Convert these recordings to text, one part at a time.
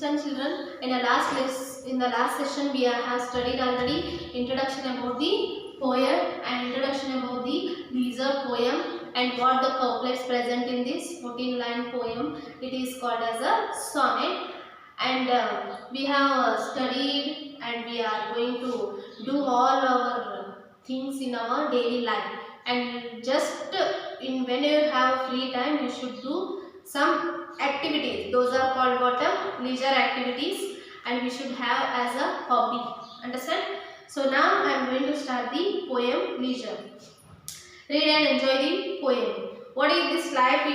Listen children, in the last session we have studied already introduction about the poem and introduction about the leisure poem and what the couplets present in this 14-line poem. It is called as a sonnet, and we have studied and we are going to do all our things in our daily life, and just in when you have free time you should do some activities. Those are called what? Leisure activities, and we should have as a hobby. Understand? So now I am going to start the poem Leisure. Read and enjoy the poem. What is this life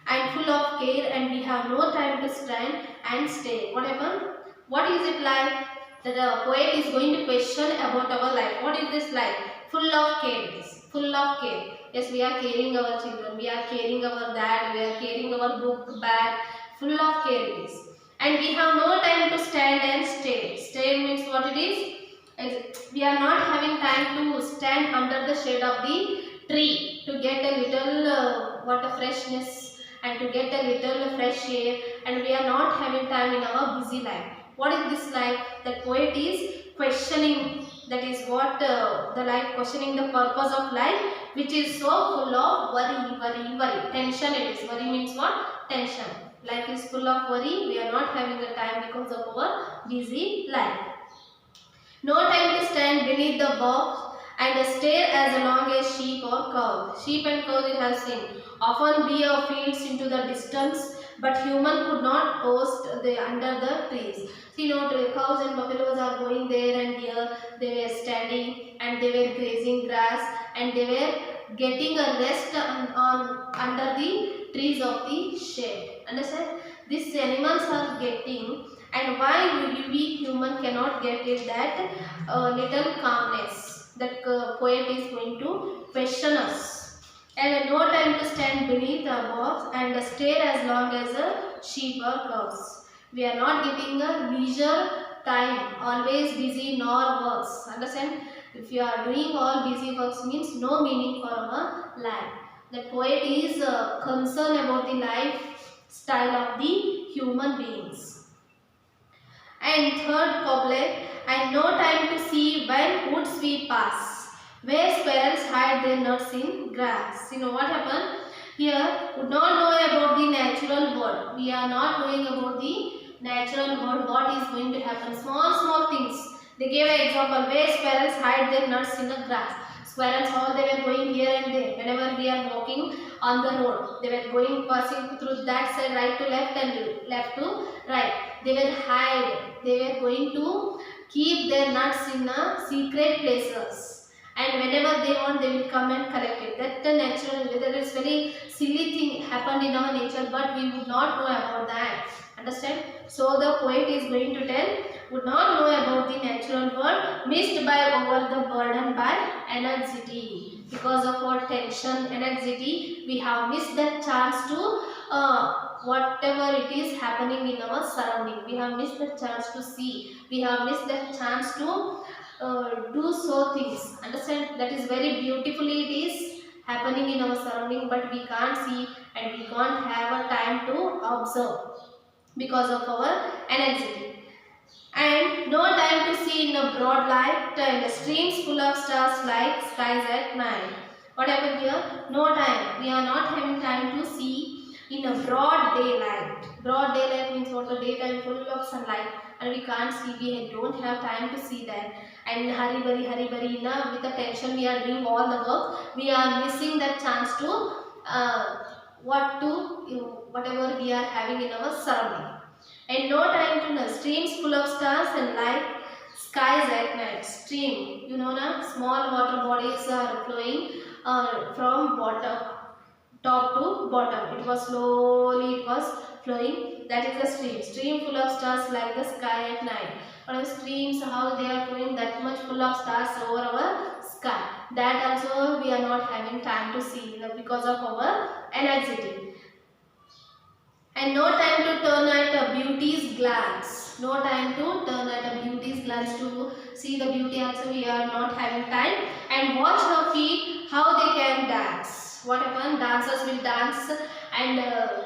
and full of care, and we have no time to stand and stay. What happened? What is it like? The poet is going to question about our life. What is this life? Full of care. Full of care. Yes, we are caring our children, we are caring our dad, we are caring our book bag. Full of care it is. And we have no time to stand and stay. Stay means what it is? We are not having time to stand under the shade of the tree to get a little water freshness and to get a little fresh air, and we are not having time in our busy life. What is this life? The poet is questioning. That is what the life, questioning the purpose of life, which is so full of worry. Tension it is. Worry means what? Tension. Life is full of worry. We are not having the time because of our busy life. No time to stand beneath the box and stare as long as sheep or cows. Sheep and cows you have seen often bear fields into the distance, but human could not post under the trees. See, cows and buffaloes are going there and here. They were standing and they were grazing grass and they were getting a rest under the trees of the shade. Understand? These animals are getting, and why we human cannot get it, that little calmness that poet is going to question us. And no time to stand beneath a box and stare as long as a sheep or cows. We are not getting a leisure time, always busy nor works. Understand? If you are doing all busy works means no meaning for our life. The poet is concerned about the lifestyle of the human beings. And third couplet, and no time to see when woods we pass, where squirrels hide their nuts in grass. You know what happened? Here, would not know about the natural world. We are not knowing about the natural world, what is going to happen. Small things. They gave an example, where squirrels hide their nuts in the grass. Squirrels, all they were going here and there. Whenever we are walking on the road, they were going, passing through that side, right to left and left to right. They will hide. They were going to keep their nuts in secret places. And whenever they want, they will come and collect it. That's the natural, that is very silly thing happened in our nature, but we would not know about that. Understand? So the poet is going to tell, would not know about the natural world, missed by over the burden by anxiety. Because of our tension, anxiety, we have missed that chance to whatever it is happening in our surrounding. We have missed the chance to see. We have missed that chance to do so things. Understand? That is very beautifully it is happening in our surrounding, but we can't see and we can't have a time to observe because of our anxiety. And no time to see in a broad light, and the streams full of stars like skies at night. What happened here? No time. We are not having time to see in a broad daylight. Broad daylight means what? A daytime full of sunlight, and we can't see. We don't have time to see that. And hurry, with the tension we are doing all the work. We are missing that chance to whatever we are having in our surrounding. And no time to know. Streams full of stars and light skies at night. Stream, small water bodies are flowing from top to bottom. It was slowly, it was flowing. That is the stream. Stream full of stars like the sky at night. Or streams, how they are flowing, that much full of stars over our sky. That also we are not having time to see because of our anxiety. And no time to turn at a beauty's glance. No time to turn at a beauty's glance to see the beauty also. We are not having time. And watch her feet, how they can dance. What happened? Dancers will dance and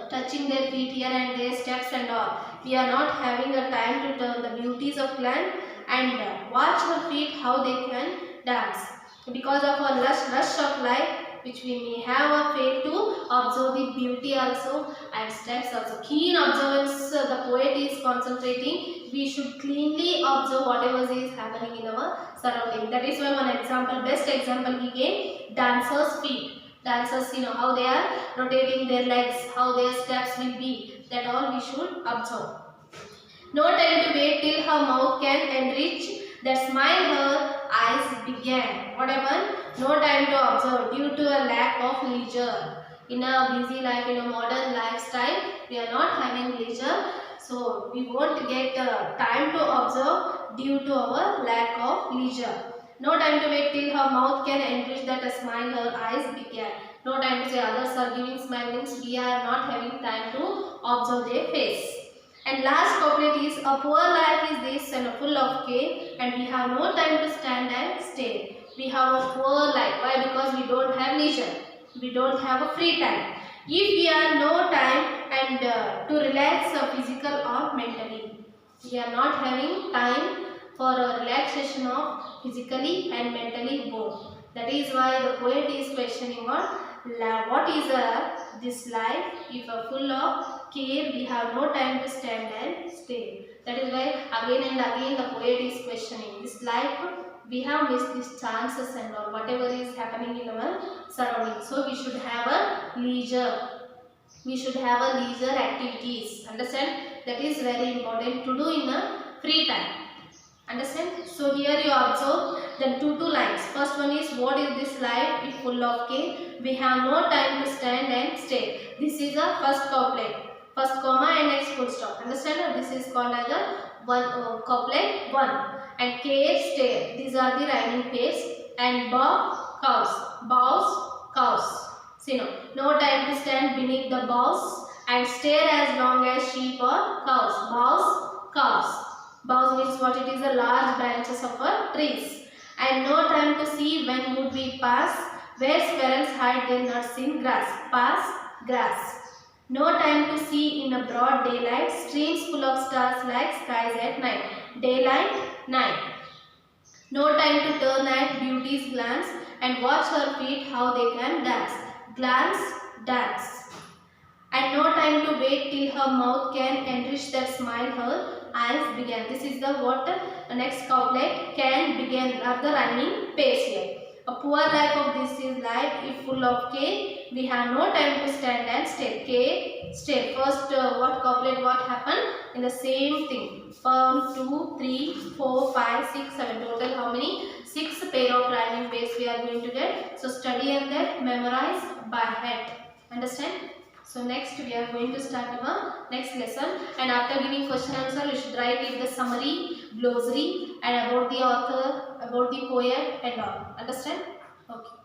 touching their feet here and there, steps and all. We are not having a time to turn the beauties of land and watch her feet how they can dance. Because of our rush of life, which we may have a fail to observe the beauty also and steps also. Keen observance the poet is concentrating. We should cleanly observe whatever is happening in our surrounding. That is why one example, best example he gave, dancers' feet. Dancers, how they are rotating their legs, how their steps will be. That all we should observe. No time to wait till her mouth can enrich. That smile her eyes began. What happened? No time to observe due to a lack of leisure. In a busy life, in a modern lifestyle, we are not having leisure. So, we won't get time to observe due to our lack of leisure. No time to wait till her mouth can enrich. That a smile her eyes began. No time to say others are giving smile means we are not having time to observe their face. And last couplet is, a poor life is this and full of care, and we have no time to stand and stare. We have a poor life. Why? Because we don't have leisure. We don't have a free time. If we have no time and to relax physical or mentally, we are not having time for a relaxation of physically and mentally both. That is why the poet is questioning what is this life if full of care, we have no time to stand and stay. That is why again and again the poet is questioning this life. We have missed these chances and all whatever is happening in our surroundings. So we should have a leisure. We should have a leisure activities. Understand? That is very important to do in a free time. Understand? So here you observe the two lines. First one is, what is this life if full of care? We have no time to stand and stay. This is a first couplet. First comma and next full stop. Understand? This is called as a couplet 1. And care, stare. These are the rhyming pairs. And bow, cows. Bows, cows. See now. No time to stand beneath the boughs and stare as long as sheep or cows. Bows, cows. Boughs means what? It is a large branches of trees. And no time to see when would we pass, where squirrels hide their nuts in grass. Pass, grass. No time to see in a broad daylight, streams full of stars like skies at night. Daylight, night. No time to turn at beauty's glance and watch her feet how they can dance. Glance, dance. And no time to wait till her mouth can enrich that smile her eyes began. This is the next couplet, can begin are the rhyming pairs here. A poor life of this is life if full of care. We have no time to stand and stay. Care, stay. First what couplet what happened? In the same thing. 1, 2, 3, 4, 5, 6, 7. Total how many? 6 pair of rhyming pairs we are going to get. So study and then memorize by head. Understand? So next we are going to start our next lesson, and after giving question answer you should write it the summary, glossary and about the author, about the poem and all. Understand? Okay.